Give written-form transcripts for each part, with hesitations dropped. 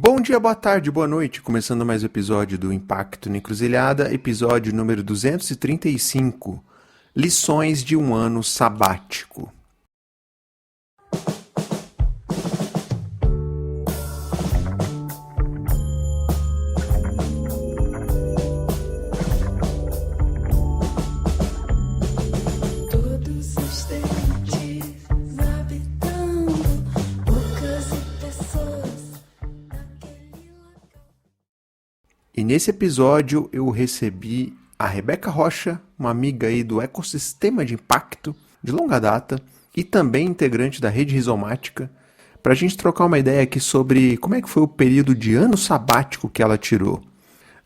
Bom dia, boa tarde, boa noite. Começando mais um episódio do Impacto na Encruzilhada, episódio número 235, Lições de um ano sabático. E nesse episódio eu recebi a Rebeca Rocha, uma amiga aí do ecossistema de impacto de longa data e também integrante da rede rizomática, para a gente trocar uma ideia aqui sobre como é que foi o período de ano sabático que ela tirou.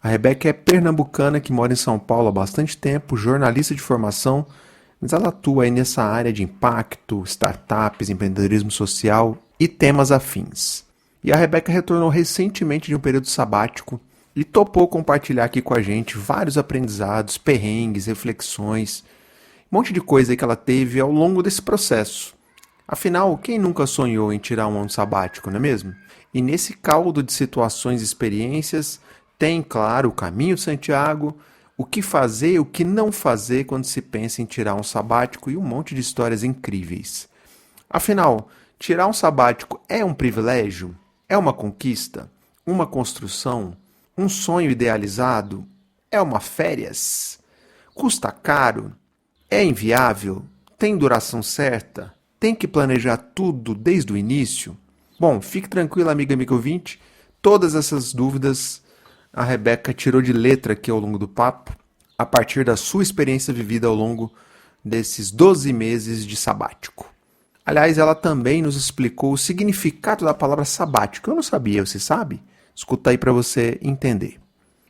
A Rebeca é pernambucana que mora em São Paulo há bastante tempo, jornalista de formação, mas ela atua aí nessa área de impacto, startups, empreendedorismo social e temas afins. E a Rebeca retornou recentemente de um período sabático e topou compartilhar aqui com a gente vários aprendizados, perrengues, reflexões, um monte de coisa aí que ela teve ao longo desse processo. Afinal, quem nunca sonhou em tirar um ano sabático, não é mesmo? E nesse caldo de situações e experiências, tem, claro, o caminho de Santiago, o que fazer e o que não fazer quando se pensa em tirar um sabático e um monte de histórias incríveis. Afinal, tirar um sabático é um privilégio? É uma conquista? Uma construção? Um sonho idealizado? É uma férias? Custa caro? É inviável? Tem duração certa? Tem que planejar tudo desde o início? Bom, fique tranquila, amiga ouvinte. Todas essas dúvidas a Rebeca tirou de letra aqui ao longo do papo, a partir da sua experiência vivida ao longo desses 12 meses de sabático. Aliás, ela também nos explicou o significado da palavra sabático. Eu não sabia, você sabe? Escuta aí para você entender.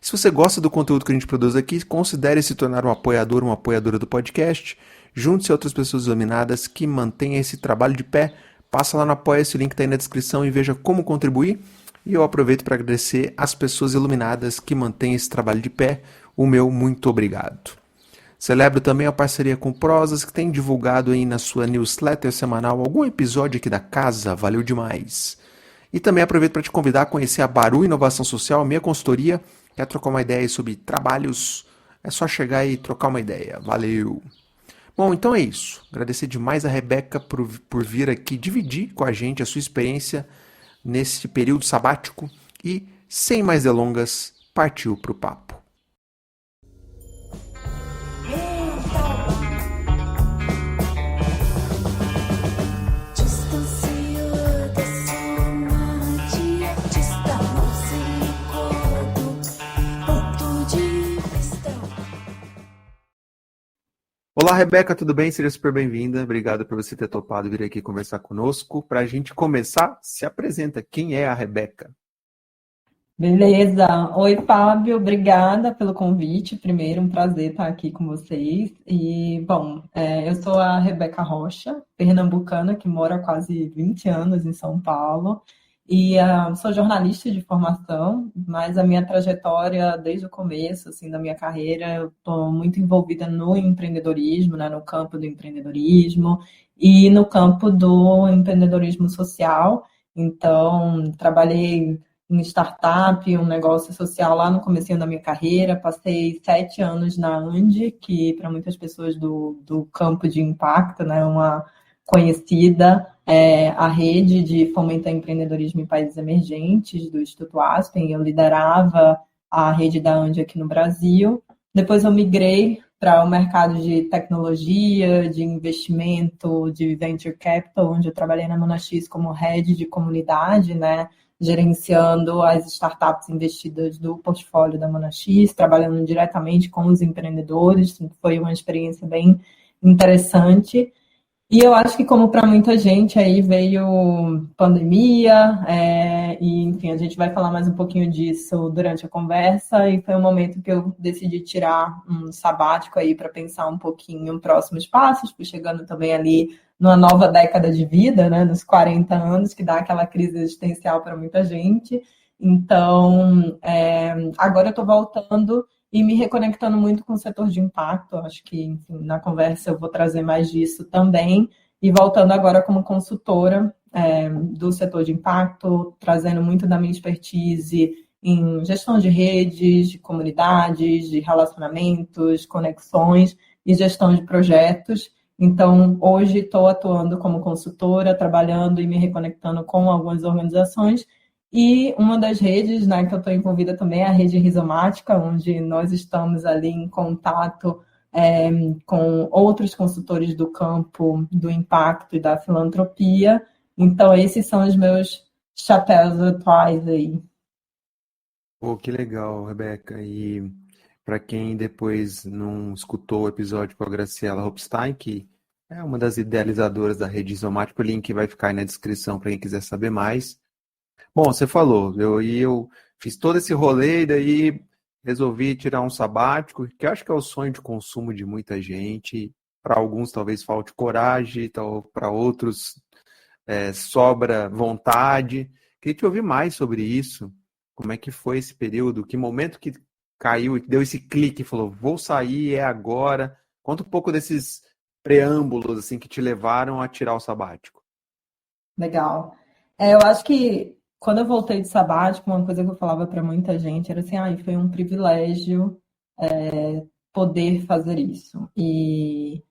Se você gosta do conteúdo que a gente produz aqui, considere se tornar um apoiador ou uma apoiadora do podcast. Junte-se a outras pessoas iluminadas que mantenham esse trabalho de pé. Passa lá no Apoia-se, o link está aí na descrição e veja como contribuir. E eu aproveito para agradecer às pessoas iluminadas que mantêm esse trabalho de pé. O meu muito obrigado. Celebro também a parceria com Prosas, que tem divulgado aí na sua newsletter semanal algum episódio aqui da casa. Valeu demais. E também aproveito para te convidar a conhecer a Baru Inovação Social, minha consultoria. Quer trocar uma ideia sobre trabalhos? É só chegar e trocar uma ideia. Valeu! Bom, então é isso. Agradecer demais a Rebeca por vir aqui dividir com a gente a sua experiência nesse período sabático. E, sem mais delongas, partiu para o papo. Olá, Rebeca, tudo bem? Seja super bem-vinda. Obrigado por você ter topado vir aqui conversar conosco. Para a gente começar, se apresenta. Quem é a Rebeca? Beleza. Oi, Fábio. Obrigada pelo convite. Primeiro, um prazer estar aqui com vocês. E, bom, eu sou a Rebeca Rocha, pernambucana, que mora há quase 20 anos em São Paulo. E sou jornalista de formação, mas a minha trajetória, desde o começo assim, da minha carreira, eu estou muito envolvida no empreendedorismo, né, no campo do empreendedorismo e no campo do empreendedorismo social. Então, trabalhei em startup, um negócio social lá no comecinho da minha carreira. Passei 7 anos na Andi, que para muitas pessoas do campo de impacto, né, uma conhecida, a rede de fomentar empreendedorismo em países emergentes do Instituto Aspen. Eu liderava a rede da Andi aqui no Brasil. Depois eu migrei para o mercado de tecnologia, de investimento, de venture capital, onde eu trabalhei na Monax como head de comunidade, né, gerenciando as startups investidas do portfólio da Monax, trabalhando diretamente com os empreendedores. Foi uma experiência bem interessante. E eu acho que, como para muita gente, aí veio pandemia, e enfim, a gente vai falar mais um pouquinho disso durante a conversa, e foi um momento que eu decidi tirar um sabático aí para pensar um pouquinho em próximos passos, fui chegando também ali numa nova década de vida, né, nos 40 anos, que dá aquela crise existencial para muita gente. Então, agora eu estou voltando e me reconectando muito com o setor de impacto. Acho que, enfim, na conversa eu vou trazer mais disso também. E voltando agora como consultora, do setor de impacto, trazendo muito da minha expertise em gestão de redes, de comunidades, de relacionamentos, conexões e gestão de projetos. Então, hoje estou atuando como consultora, trabalhando e me reconectando com algumas organizações. E uma das redes, né, que eu estou envolvida também é a rede rizomática, onde nós estamos ali em contato com outros consultores do campo do impacto e da filantropia. Então, esses são os meus chapéus atuais aí. Pô, que legal, Rebeca. E para quem depois não escutou o episódio com a Graciela Hopstein, que é uma das idealizadoras da rede Isomática, o link vai ficar aí na descrição para quem quiser saber mais. Bom, você falou, eu fiz todo esse rolê e daí resolvi tirar um sabático, que eu acho que é o sonho de consumo de muita gente. Para alguns talvez falte coragem, para outros sobra vontade. Queria te ouvir mais sobre isso. Como é que foi esse período? Que momento que caiu e deu esse clique e falou, vou sair, é agora. Conta um pouco desses preâmbulos assim que te levaram a tirar o sabático. Legal. Eu acho que quando eu voltei de sabático, uma coisa que eu falava para muita gente era assim, foi um privilégio poder fazer isso. E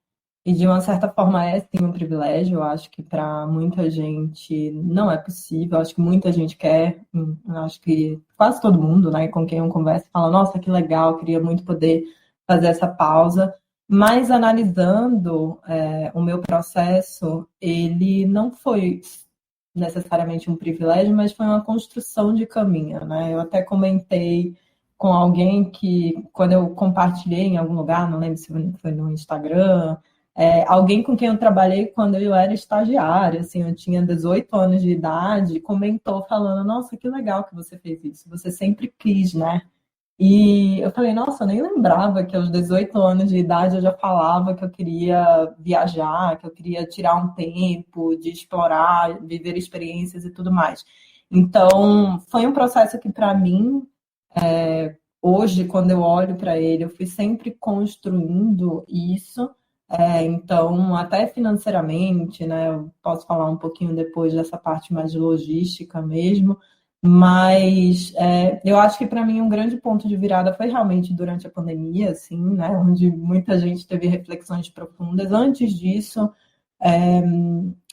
de uma certa forma é sim um privilégio, eu acho que para muita gente não é possível, eu acho que muita gente quer, eu acho que quase todo mundo, né, com quem eu converso, fala, nossa, que legal, queria muito poder fazer essa pausa, mas analisando o meu processo, ele não foi necessariamente um privilégio, mas foi uma construção de caminho, né, eu até comentei com alguém que, quando eu compartilhei em algum lugar, não lembro se foi no Instagram, alguém com quem eu trabalhei quando eu era estagiária, assim, eu tinha 18 anos de idade, comentou falando, nossa, que legal que você fez isso, você sempre quis, né? E eu falei, nossa, eu nem lembrava que aos 18 anos de idade eu já falava que eu queria viajar, que eu queria tirar um tempo de explorar, viver experiências e tudo mais. Então, foi um processo que, para mim, hoje, quando eu olho para ele, eu fui sempre construindo isso. Então, até financeiramente, né? Eu posso falar um pouquinho depois dessa parte mais de logística mesmo, mas eu acho que para mim um grande ponto de virada foi realmente durante a pandemia, assim, né? Onde muita gente teve reflexões profundas. Antes disso, é,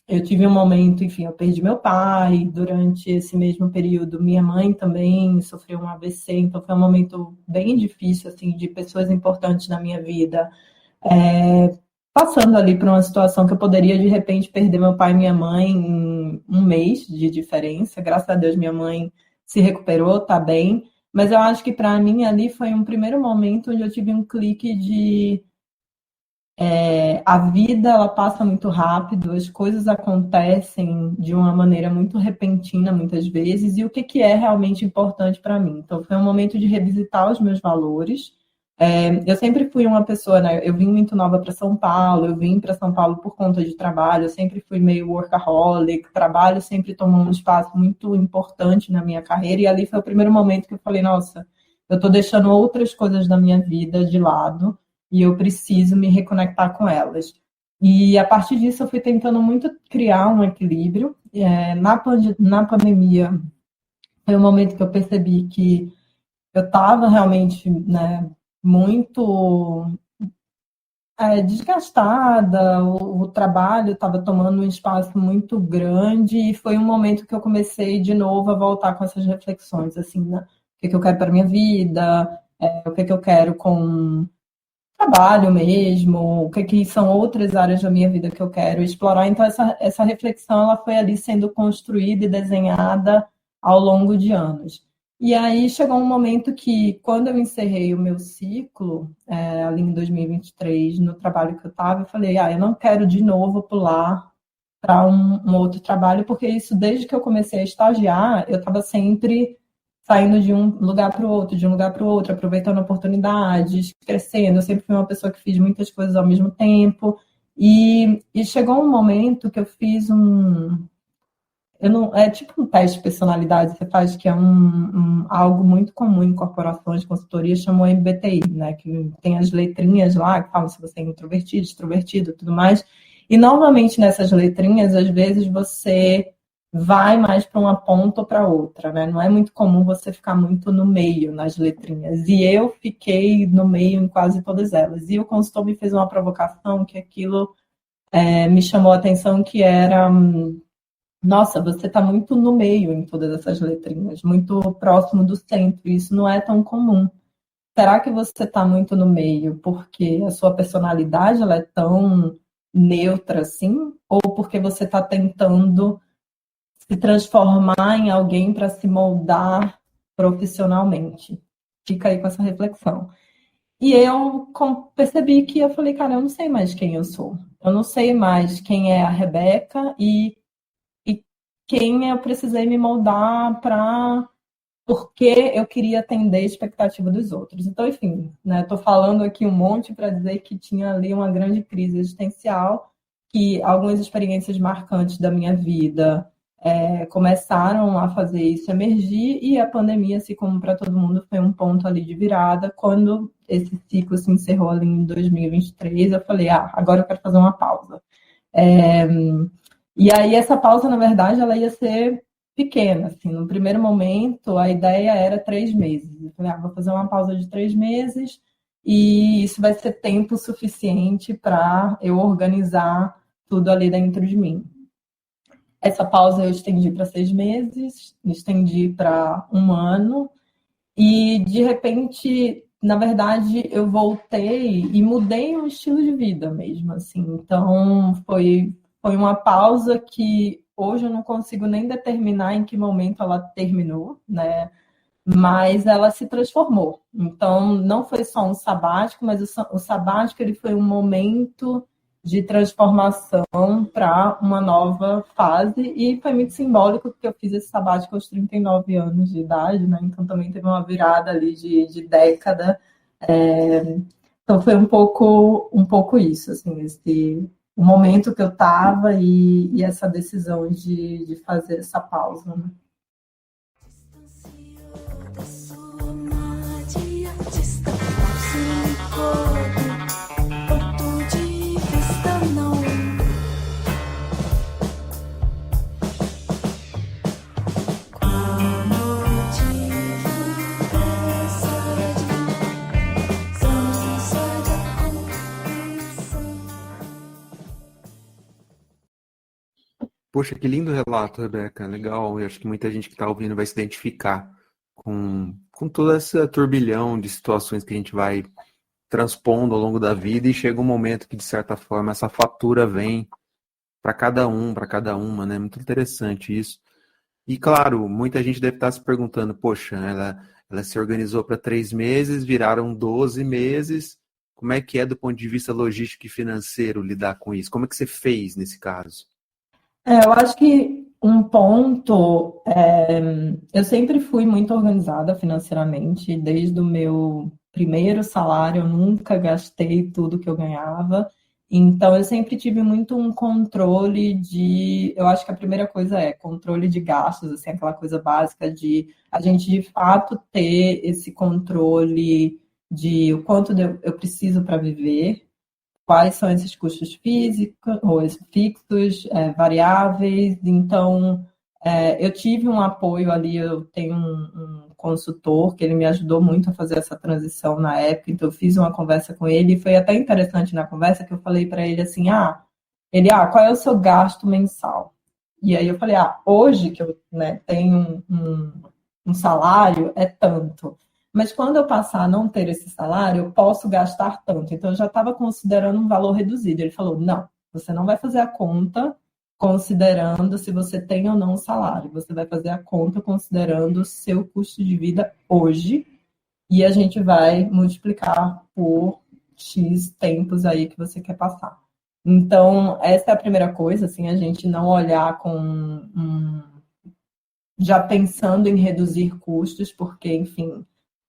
eu tive um momento, enfim, eu perdi meu pai, durante esse mesmo período, minha mãe também sofreu um AVC, então foi um momento bem difícil, assim, de pessoas importantes na minha vida, passando ali por uma situação que eu poderia, de repente, perder meu pai e minha mãe em um mês de diferença. Graças a Deus, minha mãe se recuperou, tá bem, mas eu acho que para mim ali foi um primeiro momento onde eu tive um clique de a vida ela passa muito rápido, as coisas acontecem de uma maneira muito repentina muitas vezes, e o que, que é realmente importante para mim. Então, foi um momento de revisitar os meus valores. Eu sempre fui uma pessoa, né? Eu vim muito nova para São Paulo, eu vim para São Paulo por conta de trabalho, eu sempre fui meio workaholic, trabalho sempre tomou um espaço muito importante na minha carreira, e ali foi o primeiro momento que eu falei, nossa, eu estou deixando outras coisas da minha vida de lado, e eu preciso me reconectar com elas. E a partir disso eu fui tentando muito criar um equilíbrio. Na pandemia foi um momento que eu percebi que eu estava realmente, né, muito desgastada, o trabalho estava tomando um espaço muito grande e foi um momento que eu comecei de novo a voltar com essas reflexões, assim, né? O que eu quero para minha vida, o que eu quero com trabalho mesmo, o que, que são outras áreas da minha vida que eu quero explorar. Então, essa reflexão ela foi ali sendo construída e desenhada ao longo de anos. E aí chegou um momento que, quando eu encerrei o meu ciclo, ali em 2023, no trabalho que eu estava, eu falei, eu não quero de novo pular para um outro trabalho, porque isso, desde que eu comecei a estagiar, eu estava sempre saindo de um lugar para o outro, de um lugar para o outro, aproveitando oportunidades, crescendo. Eu sempre fui uma pessoa que fiz muitas coisas ao mesmo tempo. E chegou um momento que eu fiz é tipo um teste de personalidade que você faz, que é algo muito comum em corporações, consultorias, chamou MBTI, né? Que tem as letrinhas lá, que falam se você é introvertido, extrovertido, tudo mais. E, normalmente, nessas letrinhas, às vezes, você vai mais para uma ponta ou para outra, né? Não é muito comum você ficar muito no meio nas letrinhas. E eu fiquei no meio em quase todas elas. E o consultor me fez uma provocação que aquilo me chamou a atenção, que era, nossa, você está muito no meio em todas essas letrinhas, muito próximo do centro. Isso não é tão comum. Será que você está muito no meio porque a sua personalidade ela é tão neutra assim? Ou porque você está tentando se transformar em alguém para se moldar profissionalmente? Fica aí com essa reflexão. E eu percebi que eu falei, cara, eu não sei mais quem eu sou. Eu não sei mais quem é a Rebeca e quem eu precisei me moldar para porque eu queria atender a expectativa dos outros. Então, enfim, né, estou falando aqui um monte para dizer que tinha ali uma grande crise existencial, que algumas experiências marcantes da minha vida começaram a fazer isso emergir, e a pandemia, assim como para todo mundo, foi um ponto ali de virada. Quando esse ciclo se encerrou ali em 2023, eu falei, agora eu quero fazer uma pausa. E aí essa pausa, na verdade, ela ia ser pequena, assim, no primeiro momento a ideia era 3 meses. Eu falei, vou fazer uma pausa de 3 meses e isso vai ser tempo suficiente para eu organizar tudo ali dentro de mim. Essa pausa eu estendi para 6 meses, estendi para um ano e, de repente, na verdade, eu voltei e mudei o estilo de vida mesmo, assim. Então, foi uma pausa que hoje eu não consigo nem determinar em que momento ela terminou, né? Mas ela se transformou. Então, não foi só um sabático, mas o sabático ele foi um momento de transformação para uma nova fase, e foi muito simbólico porque eu fiz esse sabático aos 39 anos de idade, né? Então também teve uma virada ali de década. Então foi um pouco isso, assim, o momento que eu estava e essa decisão de fazer essa pausa, né? Poxa, que lindo relato, Rebeca. Legal. Eu acho que muita gente que está ouvindo vai se identificar com toda essa turbilhão de situações que a gente vai transpondo ao longo da vida, e chega um momento que, de certa forma, essa fatura vem para cada um, para cada uma, né? Muito interessante isso. E, claro, muita gente deve estar se perguntando, poxa, ela se organizou para 3 meses, viraram 12 meses. Como é que é do ponto de vista logístico e financeiro lidar com isso? Como é que você fez nesse caso? Eu acho que um ponto, eu sempre fui muito organizada financeiramente, desde o meu primeiro salário, eu nunca gastei tudo que eu ganhava, então eu sempre tive muito um controle eu acho que a primeira coisa é controle de gastos, assim, aquela coisa básica de a gente de fato ter esse controle de o quanto eu preciso para viver, quais são esses custos físicos ou fixos, variáveis. Então, eu tive um apoio ali, eu tenho um consultor que ele me ajudou muito a fazer essa transição na época, então eu fiz uma conversa com ele, e foi até interessante na conversa que eu falei para ele assim, qual é o seu gasto mensal? E aí eu falei, hoje que eu, né, tenho um salário, é tanto. Mas quando eu passar a não ter esse salário, eu posso gastar tanto. Então, eu já estava considerando um valor reduzido. Ele falou, não, você não vai fazer a conta considerando se você tem ou não um salário. Você vai fazer a conta considerando o seu custo de vida hoje, e a gente vai multiplicar por X tempos aí que você quer passar. Então, essa é a primeira coisa, assim, a gente não olhar já pensando em reduzir custos, porque, enfim,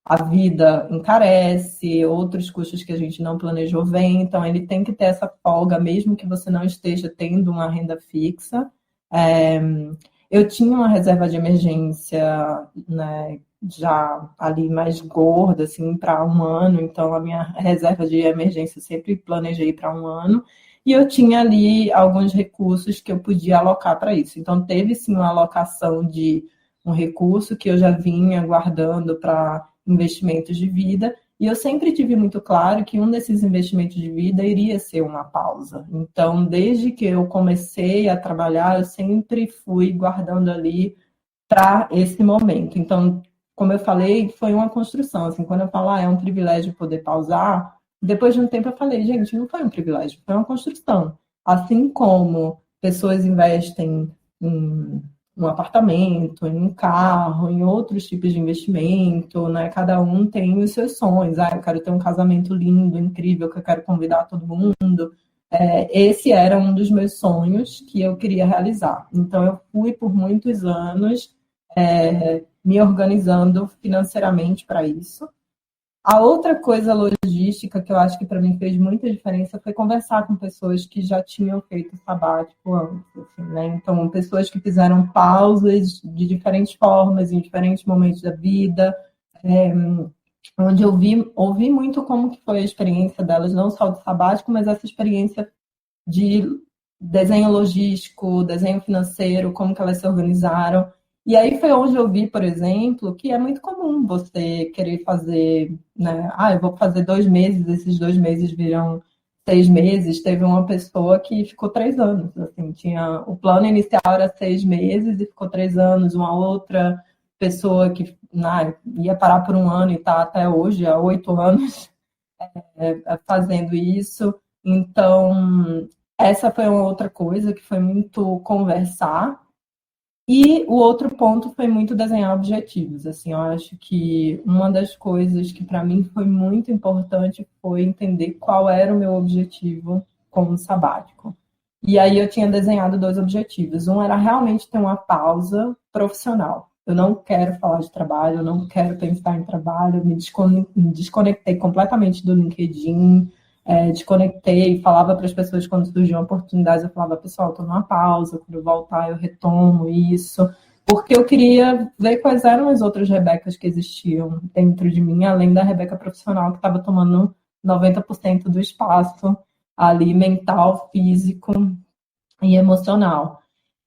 a vida encarece, outros custos que a gente não planejou vêm, então ele tem que ter essa folga, mesmo que você não esteja tendo uma renda fixa. Eu tinha uma reserva de emergência, né, já ali mais gorda, assim, para um ano, então a minha reserva de emergência eu sempre planejei para um ano, e eu tinha ali alguns recursos que eu podia alocar para isso. Então, teve sim uma alocação de um recurso que eu já vinha guardando para investimentos de vida, e eu sempre tive muito claro que um desses investimentos de vida iria ser uma pausa. Então, desde que eu comecei a trabalhar, eu sempre fui guardando ali para esse momento. Então, como eu falei, foi uma construção. Assim, quando eu falo, é um privilégio poder pausar, depois de um tempo eu falei, gente, não foi um privilégio, foi uma construção. Assim como pessoas investem em um apartamento, em um carro, em outros tipos de investimento, né? Cada um tem os seus sonhos. Eu quero ter um casamento lindo, incrível, que eu quero convidar todo mundo. Esse era um dos meus sonhos que eu queria realizar. Então, eu fui por muitos anos me organizando financeiramente para isso. A outra coisa logística que eu acho que para mim fez muita diferença foi conversar com pessoas que já tinham feito sabático antes, assim, né? Então, pessoas que fizeram pausas de diferentes formas, em diferentes momentos da vida, onde eu ouvi muito como que foi a experiência delas, não só do sabático, mas essa experiência de desenho logístico, desenho financeiro, como que elas se organizaram. E aí foi onde eu vi, por exemplo, que é muito comum você querer fazer, né? Eu vou fazer 2 meses, esses 2 meses viram 6 meses. Teve uma pessoa que ficou 3 anos, assim, o plano inicial era 6 meses e ficou 3 anos. Uma outra pessoa que ia parar por um ano e está até hoje, há 8 anos, fazendo isso. Então, essa foi uma outra coisa que foi muito conversar. E o outro ponto foi muito desenhar objetivos. Assim, eu acho que uma das coisas que para mim foi muito importante foi entender qual era o meu objetivo com o sabático. E aí eu tinha desenhado 2 objetivos. Um era realmente ter uma pausa profissional. Eu não quero falar de trabalho, eu não quero pensar em trabalho, eu me desconectei completamente do LinkedIn, desconectei, falava para as pessoas quando surgiam oportunidades, eu falava, pessoal, estou numa pausa, quando eu voltar eu retomo isso, porque eu queria ver quais eram as outras Rebecas que existiam dentro de mim, além da Rebeca profissional, que estava tomando 90% do espaço ali, mental, físico e emocional.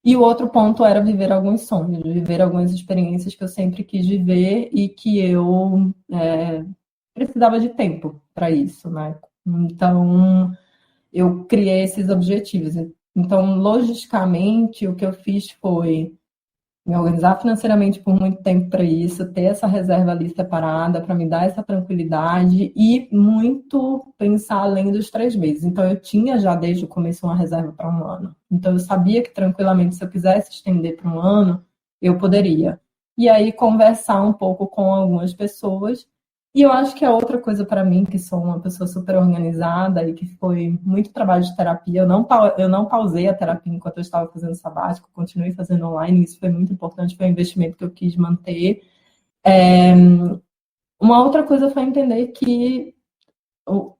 E o outro ponto era viver alguns sonhos, viver algumas experiências que eu sempre quis viver e que eu precisava de tempo para isso, né? Então, eu criei esses objetivos. Então, logisticamente, o que eu fiz foi me organizar financeiramente por muito tempo para isso, ter essa reserva ali separada para me dar essa tranquilidade e muito pensar além dos 3 meses. Então, eu tinha já desde o começo uma reserva para um ano. Então, eu sabia que tranquilamente, se eu quisesse estender para um ano, eu poderia. E aí, conversar um pouco com algumas pessoas. E eu acho que é outra coisa para mim, que sou uma pessoa super organizada e que foi muito trabalho de terapia. Eu não pausei a terapia enquanto eu estava fazendo sabático, continuei fazendo online, isso foi muito importante, foi um investimento que eu quis manter. Uma outra coisa foi entender que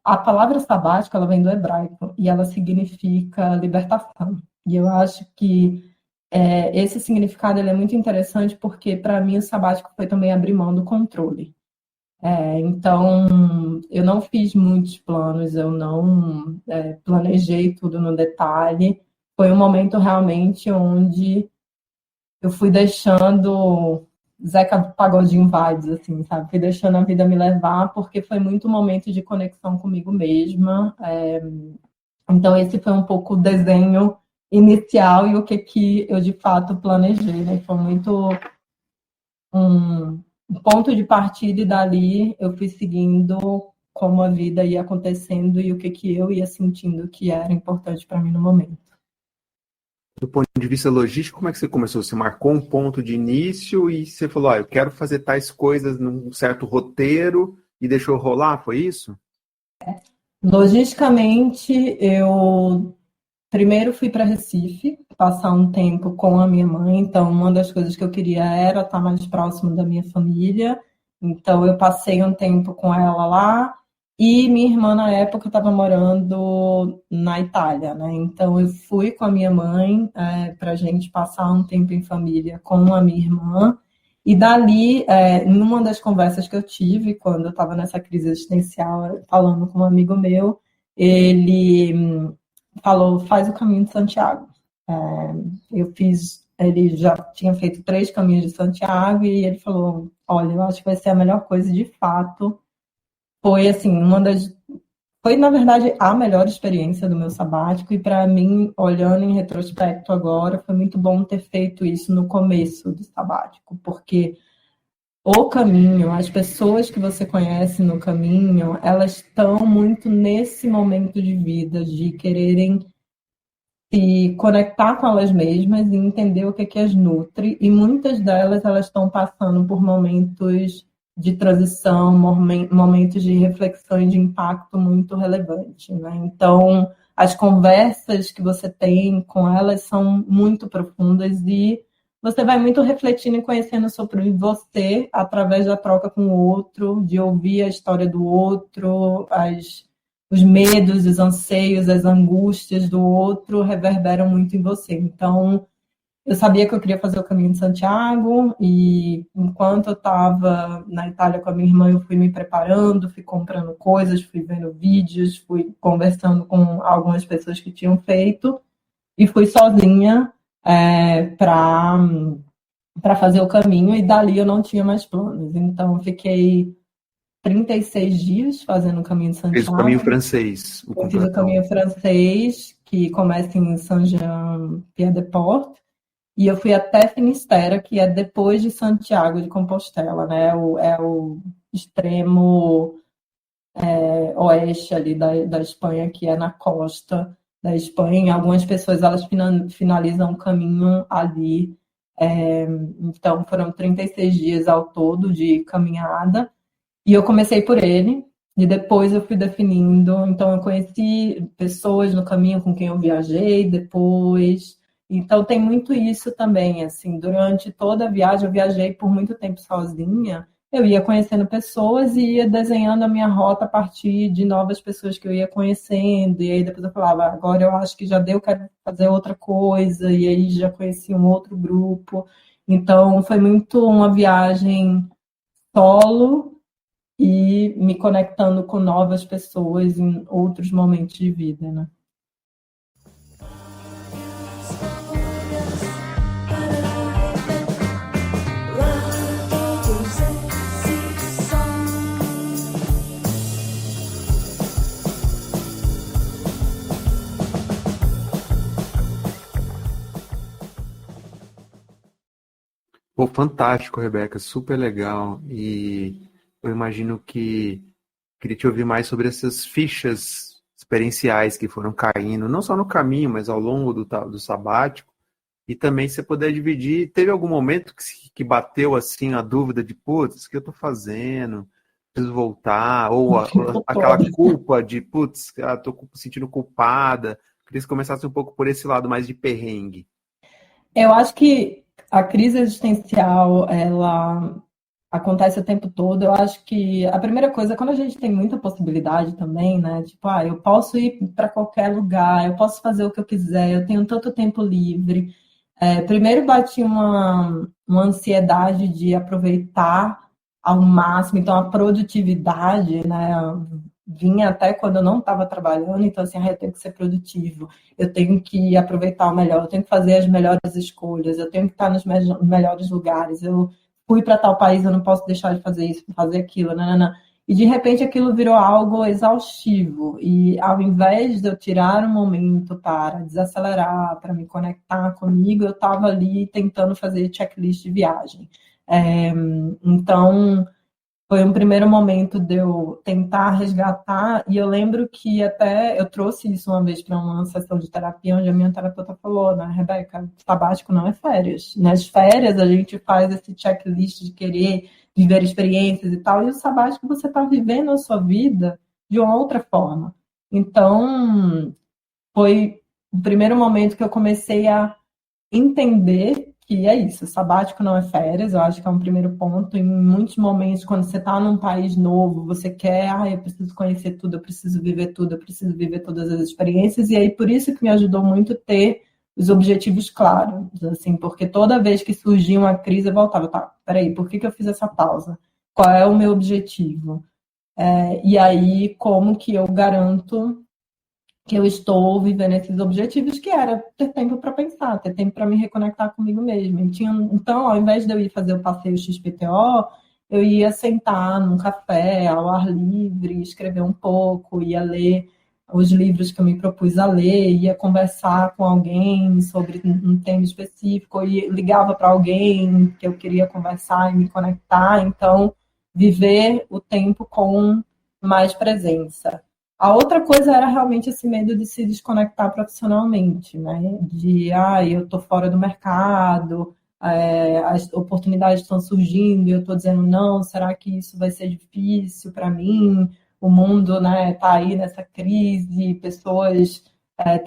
a palavra sabático, ela vem do hebraico e ela significa libertação. E eu acho que esse significado ele é muito interessante porque, para mim, o sabático foi também abrir mão do controle. Então, eu não fiz muitos planos, eu não planejei tudo no detalhe. Foi um momento realmente onde eu fui deixando Zeca Pagodinho vibes, assim, sabe? Fui deixando a vida me levar, porque foi muito um momento de conexão comigo mesma. Então, esse foi um pouco o desenho inicial e o que eu, de fato, planejei, né? Foi muito um ponto de partida e dali eu fui seguindo como a vida ia acontecendo e o que eu ia sentindo que era importante para mim no momento. Do ponto de vista logístico, como é que você começou? Você marcou um ponto de início e você falou, eu quero fazer tais coisas num certo roteiro e deixou rolar, foi isso? Logisticamente, eu primeiro fui para Recife, passar um tempo com a minha mãe, então uma das coisas que eu queria era estar mais próximo da minha família, então eu passei um tempo com ela lá, e minha irmã na época estava morando na Itália, né? Então eu fui com a minha mãe para a gente passar um tempo em família com a minha irmã, e dali, numa das conversas que eu tive, quando eu estava nessa crise existencial, falando com um amigo meu, ele falou, faz o caminho de Santiago. Ele já tinha feito 3 caminhos de Santiago e ele falou, olha, eu acho que vai ser a melhor coisa de fato. Foi assim, foi na verdade a melhor experiência do meu sabático e para mim, olhando em retrospecto agora, foi muito bom ter feito isso no começo do sabático, porque o caminho, as pessoas que você conhece no caminho, elas estão muito nesse momento de vida, de quererem se conectar com elas mesmas e entender o que as nutre, e muitas delas elas estão passando por momentos de transição, momentos de reflexão e de impacto muito relevante, né? Então, as conversas que você tem com elas são muito profundas e você vai muito refletindo e conhecendo sobre você através da troca com o outro, de ouvir a história do outro, os medos, os anseios, as angústias do outro reverberam muito em você. Então, eu sabia que eu queria fazer o caminho de Santiago e enquanto eu estava na Itália com a minha irmã, eu fui me preparando, fui comprando coisas, fui vendo vídeos, fui conversando com algumas pessoas que tinham feito e fui sozinha para fazer o caminho e dali eu não tinha mais planos. Então, eu fiquei 36 dias fazendo o caminho de Fez o caminho Santiago. francês, o Eu fiz o completão. caminho francês, que começa em Saint-Jean-Pied-de-Port, e eu fui até Finisterre, que é depois de Santiago de Compostela, né? É o extremo oeste ali da Espanha, que é na costa da Espanha. Algumas pessoas elas finalizam o caminho ali. Então, foram 36 dias ao todo de caminhada. E eu comecei por ele, e depois eu fui definindo. Então, eu conheci pessoas no caminho com quem eu viajei depois. Então, tem muito isso também. Assim, durante toda a viagem, eu viajei por muito tempo sozinha. Eu ia conhecendo pessoas e ia desenhando a minha rota a partir de novas pessoas que eu ia conhecendo. E aí depois eu falava, agora eu acho que já deu, quero fazer outra coisa. E aí já conheci um outro grupo. Então, foi muito uma viagem solo e me conectando com novas pessoas em outros momentos de vida, né? Pô, fantástico, Rebeca, super legal. E eu imagino que queria te ouvir mais sobre essas fichas experienciais que foram caindo, não só no caminho, mas ao longo do sabático. E também você poder dividir, teve algum momento que bateu assim a dúvida de, putz, o que eu tô fazendo? Preciso voltar? Ou aquela culpa de, putz, tô sentindo culpada. Queria que você começasse um pouco por esse lado mais de perrengue. Eu acho que a crise existencial, ela acontece o tempo todo. Eu acho que a primeira coisa, quando a gente tem muita possibilidade também, né? Tipo, eu posso ir para qualquer lugar, eu posso fazer o que eu quiser, eu tenho tanto tempo livre. Primeiro bati uma ansiedade de aproveitar ao máximo, então a produtividade, né? Vinha até quando eu não estava trabalhando, então assim, eu tenho que ser produtivo, eu tenho que aproveitar o melhor, eu tenho que fazer as melhores escolhas, eu tenho que estar nos melhores lugares, eu fui para tal país, eu não posso deixar de fazer isso, fazer aquilo, nanana. E de repente aquilo virou algo exaustivo. E ao invés de eu tirar um momento para desacelerar, para me conectar comigo, eu estava ali tentando fazer checklist de viagem. Então, foi um primeiro momento de eu tentar resgatar, e eu lembro que até eu trouxe isso uma vez para uma sessão de terapia, onde a minha terapeuta falou, né, Rebeca, sabático não é férias. Nas férias a gente faz esse checklist de querer viver experiências e tal, e o sabático você está vivendo a sua vida de uma outra forma. Então, foi o primeiro momento que eu comecei a entender que é isso, sabático não é férias, eu acho que é um primeiro ponto. Em muitos momentos, quando você está num país novo, você quer, eu preciso conhecer tudo, eu preciso viver tudo, eu preciso viver todas as experiências, e aí por isso que me ajudou muito ter os objetivos claros, assim, porque toda vez que surgia uma crise, eu voltava, tá, peraí, por que eu fiz essa pausa? Qual é o meu objetivo? E aí, como que eu garanto que eu estou vivendo esses objetivos, que era ter tempo para pensar, ter tempo para me reconectar comigo mesma. Então, ao invés de eu ir fazer o passeio XPTO, eu ia sentar num café, ao ar livre, escrever um pouco, ia ler os livros que eu me propus a ler, ia conversar com alguém sobre um tema específico, e ligava para alguém que eu queria conversar e me conectar. Então, viver o tempo com mais presença. A outra coisa era realmente esse medo de se desconectar profissionalmente, né? Eu tô fora do mercado, as oportunidades estão surgindo e eu estou dizendo não, será que isso vai ser difícil para mim? O mundo, né, tá aí nessa crise, pessoas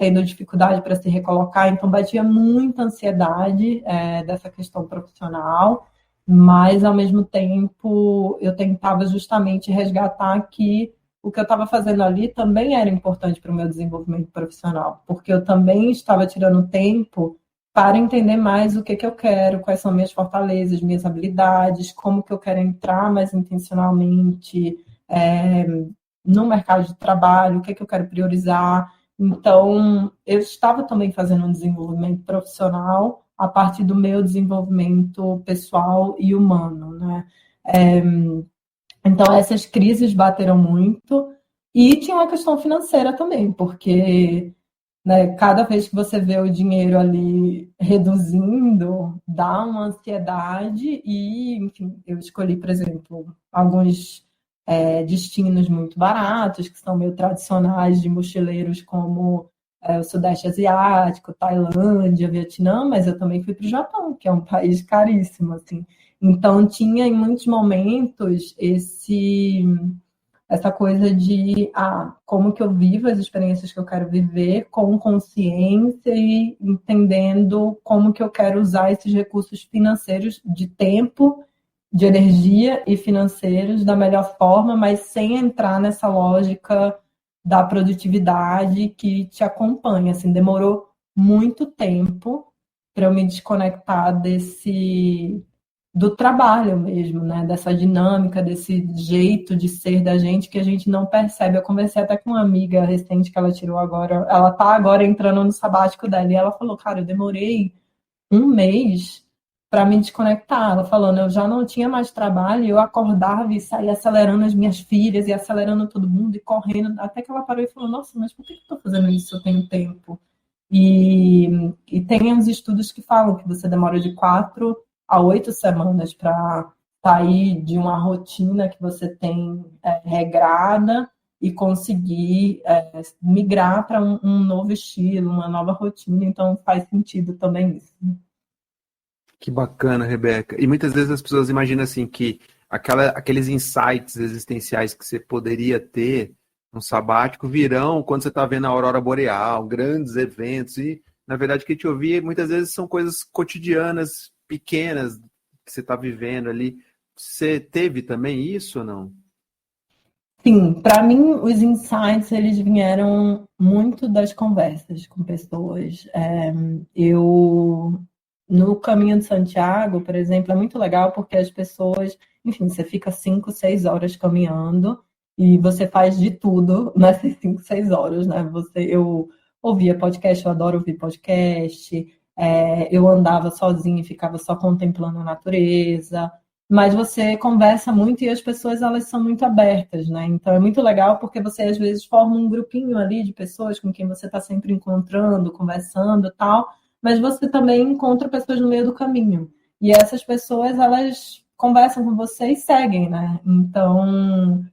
tendo dificuldade para se recolocar, então batia muita ansiedade dessa questão profissional, mas ao mesmo tempo eu tentava justamente resgatar que o que eu estava fazendo ali também era importante para o meu desenvolvimento profissional, porque eu também estava tirando tempo para entender mais o que eu quero, quais são minhas fortalezas, minhas habilidades, como que eu quero entrar mais intencionalmente no mercado de trabalho, o que eu quero priorizar. Então, eu estava também fazendo um desenvolvimento profissional a partir do meu desenvolvimento pessoal e humano, né? Então, essas crises bateram muito. E tinha uma questão financeira também, porque, né, cada vez que você vê o dinheiro ali reduzindo, dá uma ansiedade. E, enfim, eu escolhi, por exemplo, alguns destinos muito baratos, que são meio tradicionais de mochileiros, como o Sudeste Asiático, Tailândia, Vietnã, mas eu também fui para o Japão, que é um país caríssimo, assim. Então, tinha em muitos momentos essa coisa de como que eu vivo as experiências que eu quero viver com consciência e entendendo como que eu quero usar esses recursos financeiros de tempo, de energia e financeiros da melhor forma, mas sem entrar nessa lógica da produtividade que te acompanha. Assim, demorou muito tempo para eu me desconectar do trabalho mesmo, né? Dessa dinâmica, desse jeito de ser da gente que a gente não percebe. Eu conversei até com uma amiga recente que ela tirou agora, ela tá agora entrando no sabático dela, e ela falou, cara, eu demorei um mês para me desconectar. Ela falando, eu já não tinha mais trabalho, eu acordava e saía acelerando as minhas filhas e acelerando todo mundo e correndo, até que ela parou e falou, nossa, mas por que eu estou fazendo isso? Eu tenho tempo. E tem uns estudos que falam que você demora de 4 a 8 semanas para sair de uma rotina que você tem regrada e conseguir migrar para um novo estilo, uma nova rotina. Então faz sentido também isso. Que bacana, Rebeca. E muitas vezes as pessoas imaginam assim que aqueles insights existenciais que você poderia ter no sabático virão quando você está vendo a aurora boreal, grandes eventos. E, na verdade, o que te ouvir muitas vezes são coisas cotidianas, pequenas, que você está vivendo ali. Você teve também isso ou não? Sim, para mim os insights eles vieram muito das conversas com pessoas. Eu no Caminho de Santiago, por exemplo, é muito legal porque as pessoas, enfim, você fica 5, 6 horas caminhando e você faz de tudo nessas 5, 6 horas, né? Eu ouvia podcast, eu adoro ouvir podcast. Eu andava sozinha e ficava só contemplando a natureza, mas você conversa muito e as pessoas elas são muito abertas, né? Então é muito legal porque você às vezes forma um grupinho ali de pessoas com quem você está sempre encontrando, conversando, e tal, mas você também encontra pessoas no meio do caminho. E essas pessoas elas conversam com você e seguem, né? Então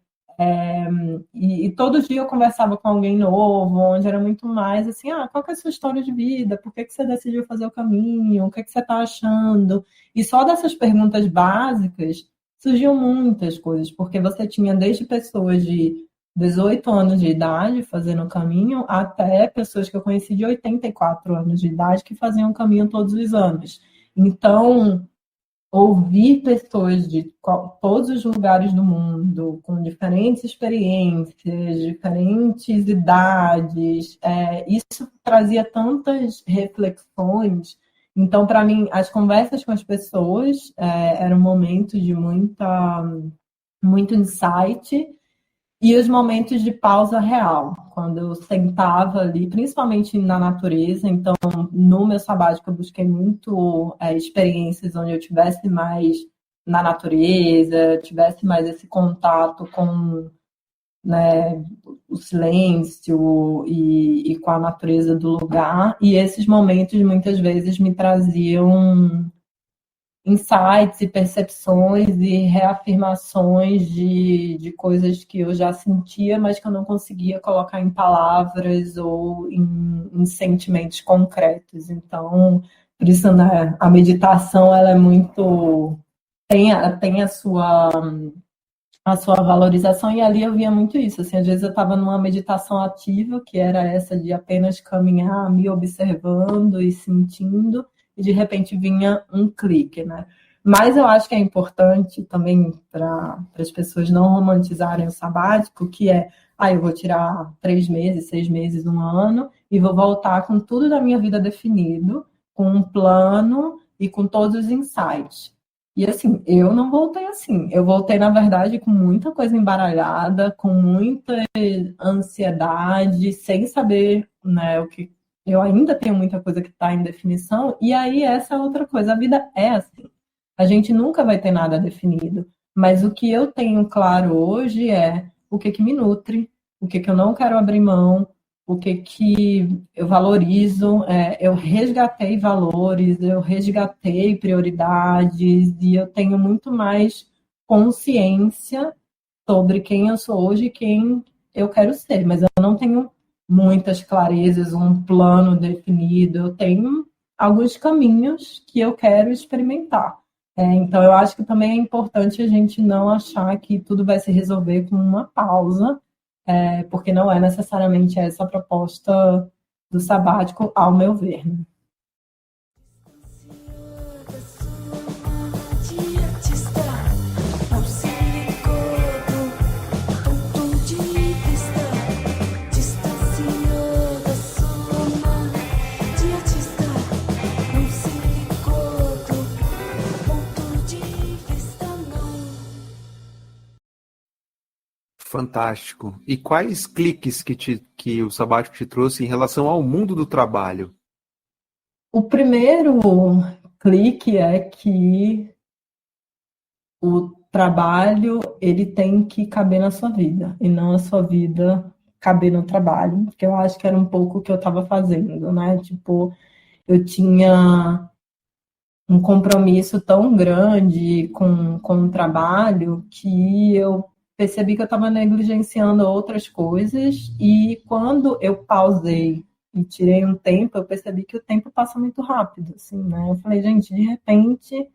e todo dia eu conversava com alguém novo, onde era muito mais assim, qual que é a sua história de vida? Por que você decidiu fazer o caminho? O que você está achando? E só dessas perguntas básicas surgiam muitas coisas, porque você tinha desde pessoas de 18 anos de idade fazendo o caminho, até pessoas que eu conheci de 84 anos de idade que faziam o caminho todos os anos. Então, ouvir pessoas de todos os lugares do mundo, com diferentes experiências, diferentes idades, isso trazia tantas reflexões. Então, para mim, as conversas com as pessoas eram um momento de muito insight e os momentos de pausa real, quando eu sentava ali, principalmente na natureza. Então, no meu sabático, eu busquei muito experiências onde eu tivesse mais na natureza, tivesse mais esse contato com, né, o silêncio e com a natureza do lugar. E esses momentos, muitas vezes, me traziam insights e percepções e reafirmações de coisas que eu já sentia, mas que eu não conseguia colocar em palavras ou em sentimentos concretos. Então, por isso, né, a meditação ela é muito tem a sua valorização, e ali eu via muito isso, assim, às vezes eu estava numa meditação ativa, que era essa de apenas caminhar, me observando e sentindo, e de repente vinha um clique, né? Mas eu acho que é importante também para as pessoas não romantizarem o sabático, que é, eu vou tirar 3 meses, 6 meses, um ano, e vou voltar com tudo da minha vida definido, com um plano e com todos os insights. E assim, eu não voltei assim. Eu voltei, na verdade, com muita coisa embaralhada, com muita ansiedade, sem saber, né, o que. Eu ainda tenho muita coisa que está em definição, e aí essa é outra coisa. A vida é assim. A gente nunca vai ter nada definido. Mas o que eu tenho claro hoje é o que que me nutre, o que que eu não quero abrir mão, o que que eu valorizo, eu resgatei valores, eu resgatei prioridades e eu tenho muito mais consciência sobre quem eu sou hoje e quem eu quero ser, mas eu não tenho muitas clarezas, um plano definido, eu tenho alguns caminhos que eu quero experimentar. Então, eu acho que também é importante a gente não achar que tudo vai se resolver com uma pausa, porque não é necessariamente essa a proposta do sabático, ao meu ver. Né? Fantástico. E quais cliques que o sabático te trouxe em relação ao mundo do trabalho? O primeiro clique é que o trabalho ele tem que caber na sua vida e não a sua vida caber no trabalho, porque eu acho que era um pouco o que eu estava fazendo, né? Tipo, eu tinha um compromisso tão grande com o trabalho que eu percebi que eu estava negligenciando outras coisas, e quando eu pausei e tirei um tempo, eu percebi que o tempo passa muito rápido, assim, né? Eu falei, gente, de repente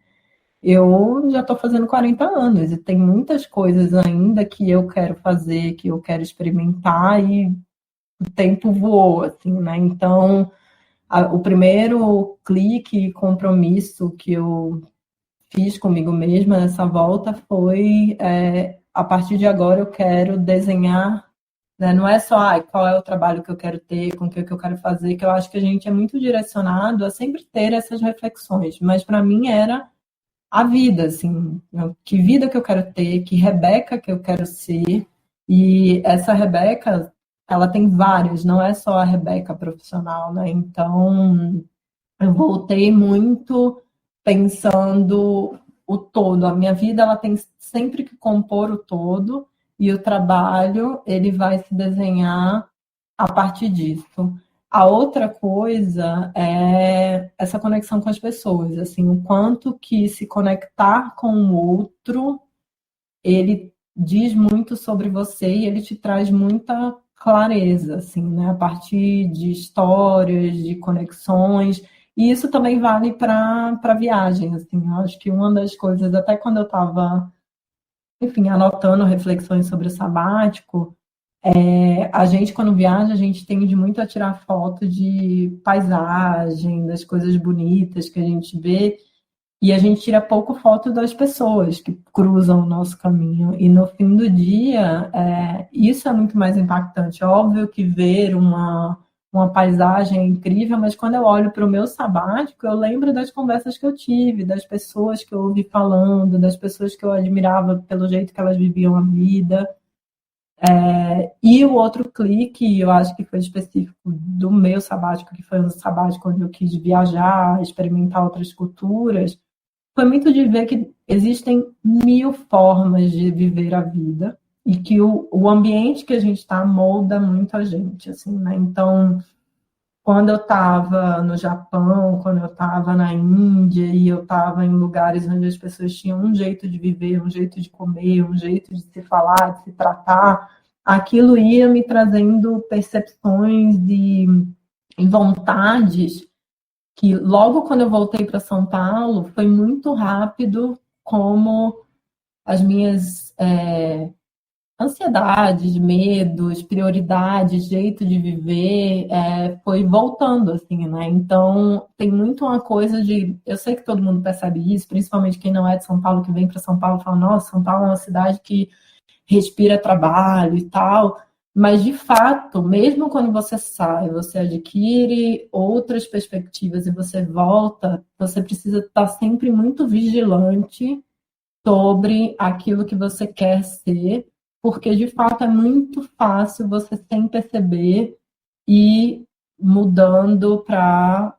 eu já estou fazendo 40 anos e tem muitas coisas ainda que eu quero fazer, que eu quero experimentar, e o tempo voou, assim, né? Então, o primeiro clique e compromisso que eu fiz comigo mesma nessa volta foi, a partir de agora eu quero desenhar, né? Não é só qual é o trabalho que eu quero ter, com o que eu quero fazer, que eu acho que a gente é muito direcionado a sempre ter essas reflexões, mas para mim era a vida, assim, que vida que eu quero ter, que Rebeca que eu quero ser, e essa Rebeca, ela tem várias, não é só a Rebeca profissional, né? Então, eu voltei muito pensando o todo. A minha vida, ela tem sempre que compor o todo, e o trabalho, ele vai se desenhar a partir disso. A outra coisa é essa conexão com as pessoas, assim, o quanto que se conectar com o outro, ele diz muito sobre você e ele te traz muita clareza, assim, né? A partir de histórias, de conexões, e isso também vale para viagem, assim. Eu acho que uma das coisas, até quando eu estava, enfim, anotando reflexões sobre o sabático, a gente, quando viaja, a gente tende muito a tirar foto de paisagem, das coisas bonitas que a gente vê, e a gente tira pouco foto das pessoas que cruzam o nosso caminho. E no fim do dia, isso é muito mais impactante. É óbvio que ver uma paisagem é incrível, mas quando eu olho para o meu sabático, eu lembro das conversas que eu tive, das pessoas que eu ouvi falando, das pessoas que eu admirava pelo jeito que elas viviam a vida. E o outro clique, eu acho que foi específico do meu sabático, que foi um sabático onde eu quis viajar, experimentar outras culturas, foi muito de ver que existem mil formas de viver a vida e que o ambiente que a gente está molda muito a gente, assim, né? Então, quando eu estava no Japão, quando eu estava na Índia e eu estava em lugares onde as pessoas tinham um jeito de viver, um jeito de comer, um jeito de se falar, de se tratar, aquilo ia me trazendo percepções e vontades que logo quando eu voltei para São Paulo foi muito rápido como as minhas ansiedades, medos, prioridades, jeito de viver, foi voltando, assim, né? Então, tem muito uma coisa de... Eu sei que todo mundo percebe isso, principalmente quem não é de São Paulo, que vem para São Paulo e fala, nossa, São Paulo é uma cidade que respira trabalho e tal, mas, de fato, mesmo quando você sai, você adquire outras perspectivas e você volta, você precisa estar sempre muito vigilante sobre aquilo que você quer ser, porque de fato é muito fácil você sem perceber ir mudando para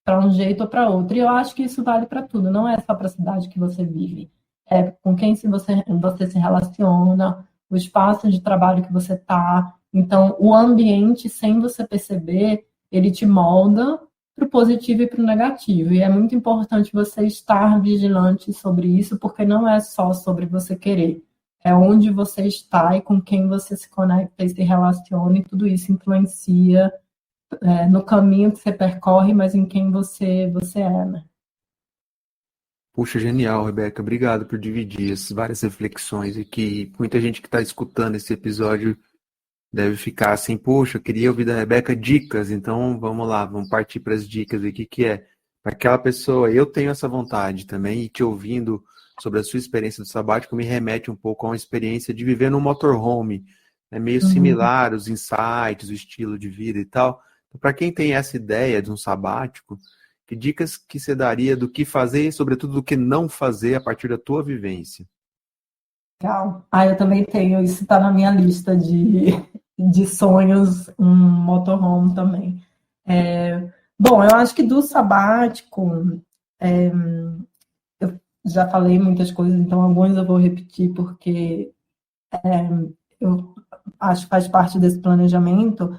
um jeito ou para outro. E eu acho que isso vale para tudo, não é só para a cidade que você vive. É com quem você se relaciona, o espaço de trabalho que você está. Então, o ambiente, sem você perceber, ele te molda para o positivo e para o negativo. E é muito importante você estar vigilante sobre isso, porque não é só sobre você querer. É onde você está e com quem você se conecta e se relaciona, e tudo isso influencia no caminho que você percorre, mas em quem você é, né? Puxa, genial, Rebeca. Obrigado por dividir essas várias reflexões e que muita gente que está escutando esse episódio deve ficar assim, poxa, eu queria ouvir da Rebeca dicas, então vamos lá, vamos partir para as dicas aqui, que é para aquela pessoa, eu tenho essa vontade também, e te ouvindo sobre a sua experiência do sabático me remete um pouco a uma experiência de viver num motorhome, é meio Uhum. similar, os insights, o estilo de vida e tal. Então, para quem tem essa ideia de um sabático, que dicas que você daria do que fazer e, sobretudo, do que não fazer a partir da tua vivência? Legal. Eu também tenho, isso está na minha lista de sonhos, um motorhome também. Bom, eu acho que do sabático, é, eu já falei muitas coisas, então algumas eu vou repetir porque eu acho que faz parte desse planejamento.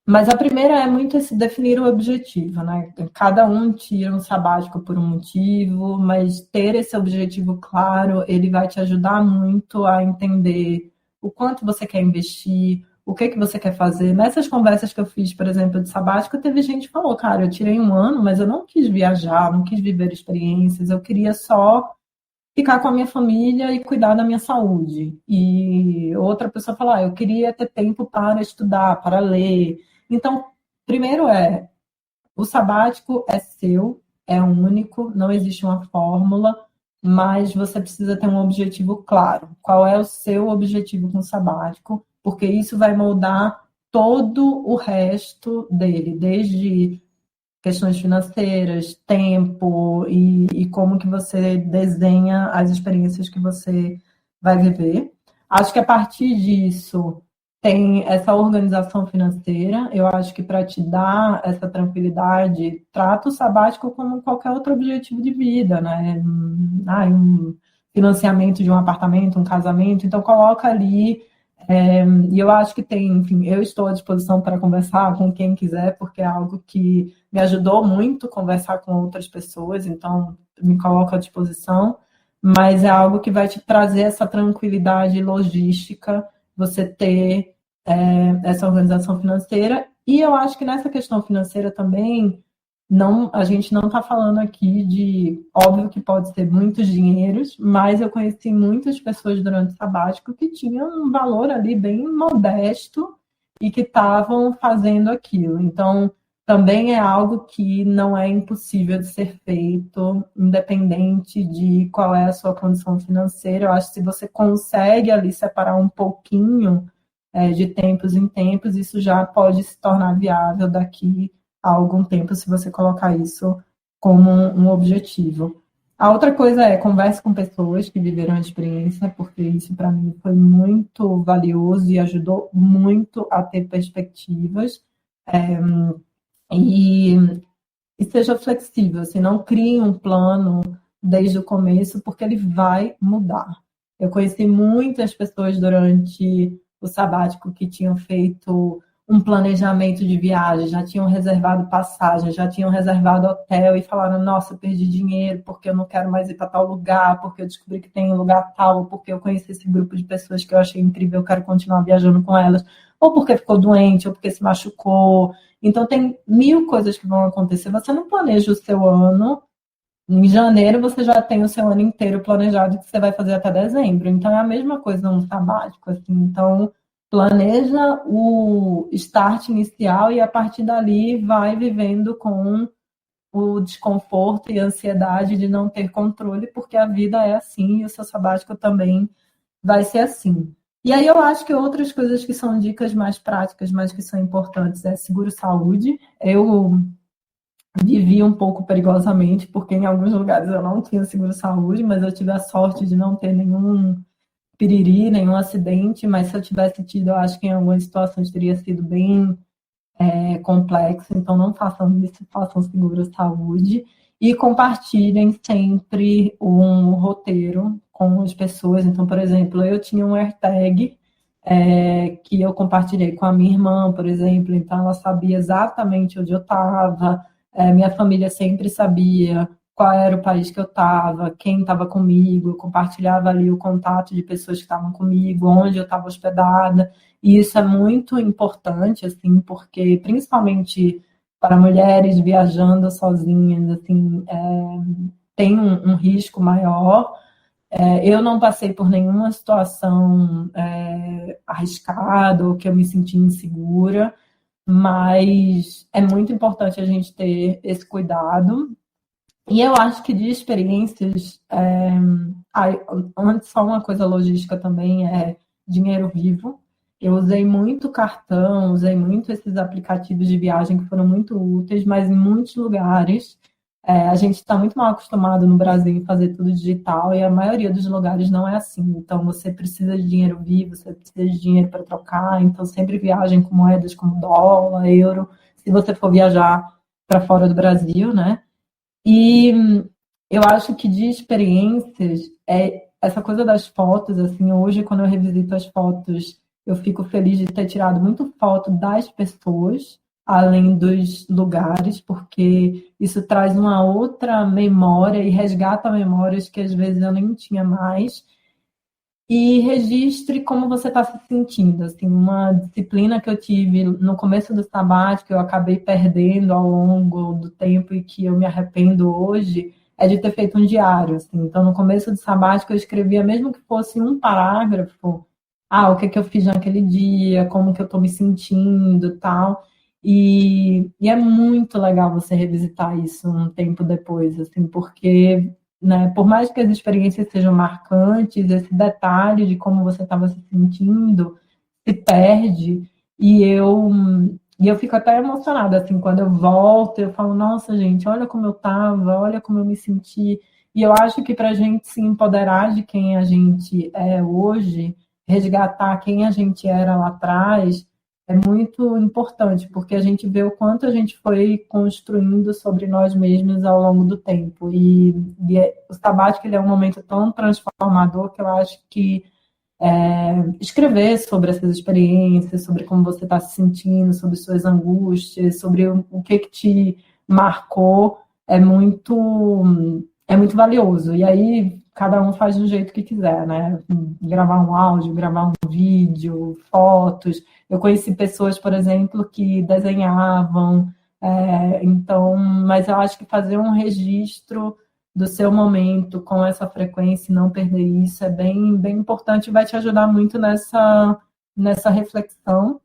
Mas a primeira é muito esse definir o objetivo, né? Cada um tira um sabático por um motivo, mas ter esse objetivo claro, ele vai te ajudar muito a entender o quanto você quer investir, o que você quer fazer. Nessas conversas que eu fiz, por exemplo, de sabático, teve gente que falou, cara, eu tirei um ano, mas eu não quis viajar, não quis viver experiências, eu queria só ficar com a minha família e cuidar da minha saúde. E outra pessoa falar, eu queria ter tempo para estudar, para ler. Então, primeiro o sabático é seu, é único, não existe uma fórmula, mas você precisa ter um objetivo claro. Qual é o seu objetivo com o sabático? Porque isso vai moldar todo o resto dele, desde questões financeiras, tempo e como que você desenha as experiências que você vai viver. Acho que a partir disso tem essa organização financeira. Eu acho que para te dar essa tranquilidade, trata o sabático como qualquer outro objetivo de vida, né? Um financiamento de um apartamento, um casamento. Então coloca ali e eu acho que tem, enfim, eu estou à disposição para conversar com quem quiser, porque é algo que me ajudou muito conversar com outras pessoas, então me coloco à disposição, mas é algo que vai te trazer essa tranquilidade logística, você ter essa organização financeira, e eu acho que nessa questão financeira também, não, a gente não está falando aqui de, óbvio que pode ser muitos dinheiros, mas eu conheci muitas pessoas durante o sabático que tinham um valor ali bem modesto e que estavam fazendo aquilo. Então, também é algo que não é impossível de ser feito, independente de qual é a sua condição financeira. Eu acho que se você consegue ali separar um pouquinho de tempos em tempos, isso já pode se tornar viável daqui há algum tempo, se você colocar isso como um objetivo. A outra coisa é converse com pessoas que viveram a experiência, porque isso para mim foi muito valioso e ajudou muito a ter perspectivas. É, e, e seja flexível, assim, não crie um plano desde o começo, porque ele vai mudar. Eu conheci muitas pessoas durante o sabático que tinham feito um planejamento de viagem, já tinham reservado passagem, já tinham reservado hotel e falaram: nossa, perdi dinheiro porque eu não quero mais ir para tal lugar, porque eu descobri que tem um lugar tal, porque eu conheci esse grupo de pessoas que eu achei incrível, eu quero continuar viajando com elas, ou porque ficou doente, ou porque se machucou. Então, tem mil coisas que vão acontecer. Você não planeja o seu ano. Em janeiro, você já tem o seu ano inteiro planejado que você vai fazer até dezembro. Então, é a mesma coisa no sabático. Assim. Então, planeja o start inicial e, a partir dali, vai vivendo com o desconforto e a ansiedade de não ter controle, porque a vida é assim e o seu sabático também vai ser assim. E aí eu acho que outras coisas que são dicas mais práticas, mas que são importantes, é seguro-saúde. Eu vivi um pouco perigosamente, porque em alguns lugares eu não tinha seguro-saúde, mas eu tive a sorte de não ter nenhum piriri, nenhum acidente, mas se eu tivesse tido, eu acho que em algumas situações teria sido bem complexo, então não façam isso, façam seguro-saúde e compartilhem sempre um roteiro com as pessoas. Então, por exemplo, eu tinha um AirTag que eu compartilhei com a minha irmã, por exemplo, então ela sabia exatamente onde eu estava, minha família sempre sabia qual era o país que eu estava, quem estava comigo, eu compartilhava ali o contato de pessoas que estavam comigo, onde eu estava hospedada, e isso é muito importante, assim, porque principalmente para mulheres viajando sozinhas, assim, tem um risco maior. Eu não passei por nenhuma situação arriscada ou que eu me senti insegura, mas é muito importante a gente ter esse cuidado. E eu acho que de experiências, antes só uma coisa logística também é dinheiro vivo. Eu usei muito cartão, usei muito esses aplicativos de viagem que foram muito úteis, mas em muitos lugares a gente está muito mal acostumado no Brasil em fazer tudo digital e a maioria dos lugares não é assim. Então você precisa de dinheiro vivo, você precisa de dinheiro para trocar. Então sempre viajem com moedas como dólar, euro, se você for viajar para fora do Brasil, né? E eu acho que de experiências, essa coisa das fotos, assim, hoje quando eu revisito as fotos, eu fico feliz de ter tirado muito foto das pessoas, além dos lugares, porque isso traz uma outra memória e resgata memórias que às vezes eu nem tinha mais. E registre como você está se sentindo. Assim, uma disciplina que eu tive no começo do sabático, que eu acabei perdendo ao longo do tempo e que eu me arrependo hoje, é de ter feito um diário. Assim. Então, no começo do sabático, eu escrevia, mesmo que fosse um parágrafo, o que eu fiz naquele dia, como que eu estou me sentindo, tal. E é muito legal você revisitar isso um tempo depois, assim, porque, né, por mais que as experiências sejam marcantes, esse detalhe de como você estava se sentindo se perde. E eu, e eu fico até emocionada, assim, quando eu volto, eu falo, nossa, gente, olha como eu estava, olha como eu me senti. E eu acho que para a gente se empoderar de quem a gente é hoje, resgatar quem a gente era lá atrás, é muito importante, porque a gente vê o quanto a gente foi construindo sobre nós mesmos ao longo do tempo. O sabático ele é um momento tão transformador que eu acho que escrever sobre essas experiências, sobre como você está se sentindo, sobre suas angústias, sobre o que te marcou, é muito valioso. E aí cada um faz do jeito que quiser, né? Gravar um áudio, gravar um vídeo, fotos. Eu conheci pessoas, por exemplo, que desenhavam, então, mas eu acho que fazer um registro do seu momento com essa frequência e não perder isso é bem, bem importante e vai te ajudar muito nessa reflexão.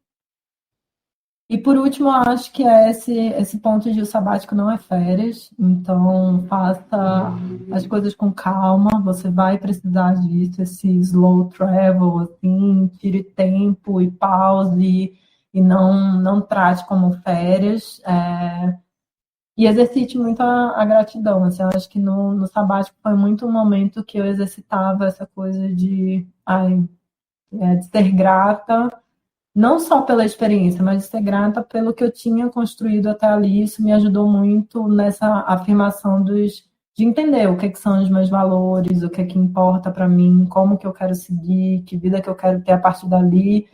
E por último, eu acho que é esse ponto de o sabático não é férias, então faça as coisas com calma, você vai precisar disso, esse slow travel, assim, tire tempo e pause e não trate como férias. E exercite muito a gratidão, assim, eu acho que no sabático foi muito um momento que eu exercitava essa coisa de ser grata, não só pela experiência, mas de ser grata pelo que eu tinha construído até ali. Isso me ajudou muito nessa afirmação de entender o que são os meus valores, o que importa para mim, como que eu quero seguir, que vida que eu quero ter a partir dali,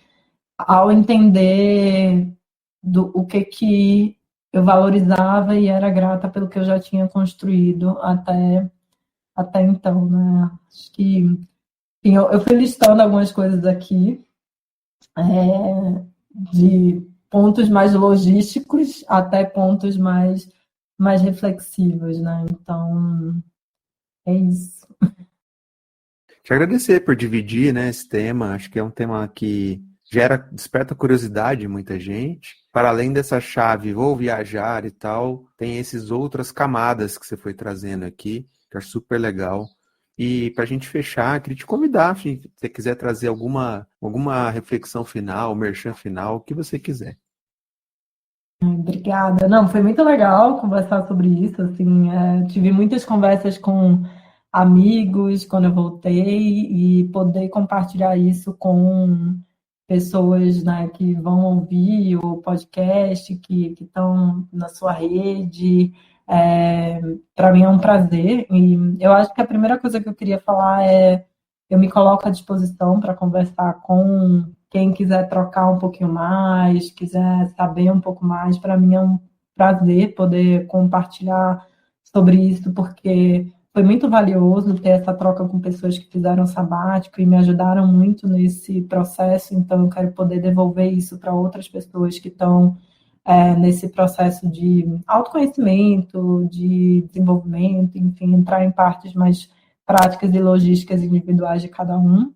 ao entender o que eu valorizava e era grata pelo que eu já tinha construído até então, né? Acho que, enfim, eu fui listando algumas coisas aqui, de pontos mais logísticos até pontos mais reflexivos, né? Então, é isso. Te agradecer por dividir, né, esse tema. Acho que é um tema que desperta curiosidade em muita gente. Para além dessa chave, vou viajar e tal, tem essas outras camadas que você foi trazendo aqui, que eu acho super legal. E para a gente fechar, queria te convidar, se você quiser trazer alguma reflexão final, merchan final, o que você quiser. Obrigada. Não, foi muito legal conversar sobre isso, assim, tive muitas conversas com amigos quando eu voltei e poder compartilhar isso com pessoas, né, que vão ouvir o podcast, que estão na sua rede, para mim é um prazer. E eu acho que a primeira coisa que eu queria falar é eu me coloco à disposição para conversar com quem quiser trocar um pouquinho mais, quiser saber um pouco mais. Para mim é um prazer poder compartilhar sobre isso, porque foi muito valioso ter essa troca com pessoas que fizeram sabático e me ajudaram muito nesse processo. Então, eu quero poder devolver isso para outras pessoas que estão nesse processo de autoconhecimento, de desenvolvimento, enfim, entrar em partes mais práticas e logísticas individuais de cada um.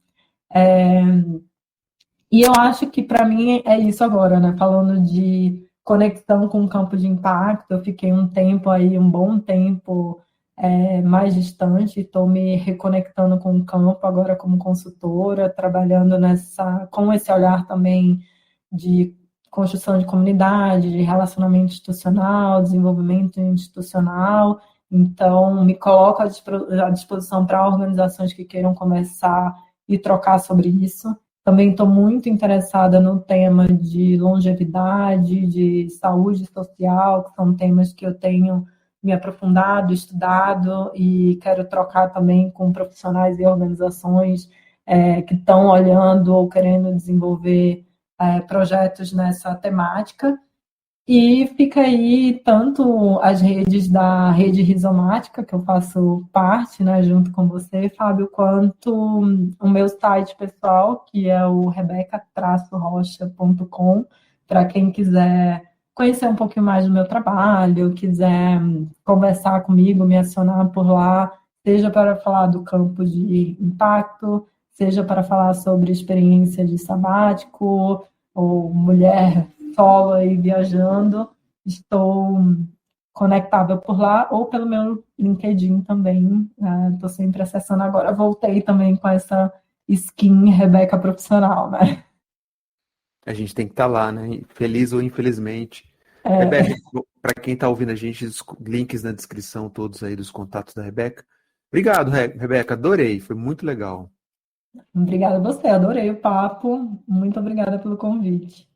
E eu acho que para mim é isso agora, né? Falando de conexão com o campo de impacto, eu fiquei um tempo aí, um bom tempo mais distante, estou me reconectando com o campo agora como consultora, trabalhando com esse olhar também de construção de comunidade, de relacionamento institucional, desenvolvimento institucional. Então, me coloco à disposição para organizações que queiram conversar e trocar sobre isso. Também estou muito interessada no tema de longevidade, de saúde social, que são temas que eu tenho me aprofundado, estudado, e quero trocar também com profissionais e organizações que estão olhando ou querendo desenvolver projetos nessa temática. E fica aí tanto as redes da rede rizomática, que eu faço parte, né, junto com você, Fábio, quanto o meu site pessoal, que é o rebeca-rocha.com, para quem quiser conhecer um pouquinho mais do meu trabalho, quiser conversar comigo, me acionar por lá, seja para falar do campo de impacto, seja para falar sobre experiência de sabático, ou mulher solo aí viajando, estou conectável por lá ou pelo meu LinkedIn também. Estou sempre acessando agora. Voltei também com essa skin Rebeca profissional, né? A gente tem que estar lá, né? Feliz ou infelizmente. Rebeca, para quem está ouvindo a gente, os links na descrição todos aí dos contatos da Rebeca. Obrigado, Rebeca, adorei, foi muito legal. Obrigada a você, adorei o papo. Muito obrigada pelo convite.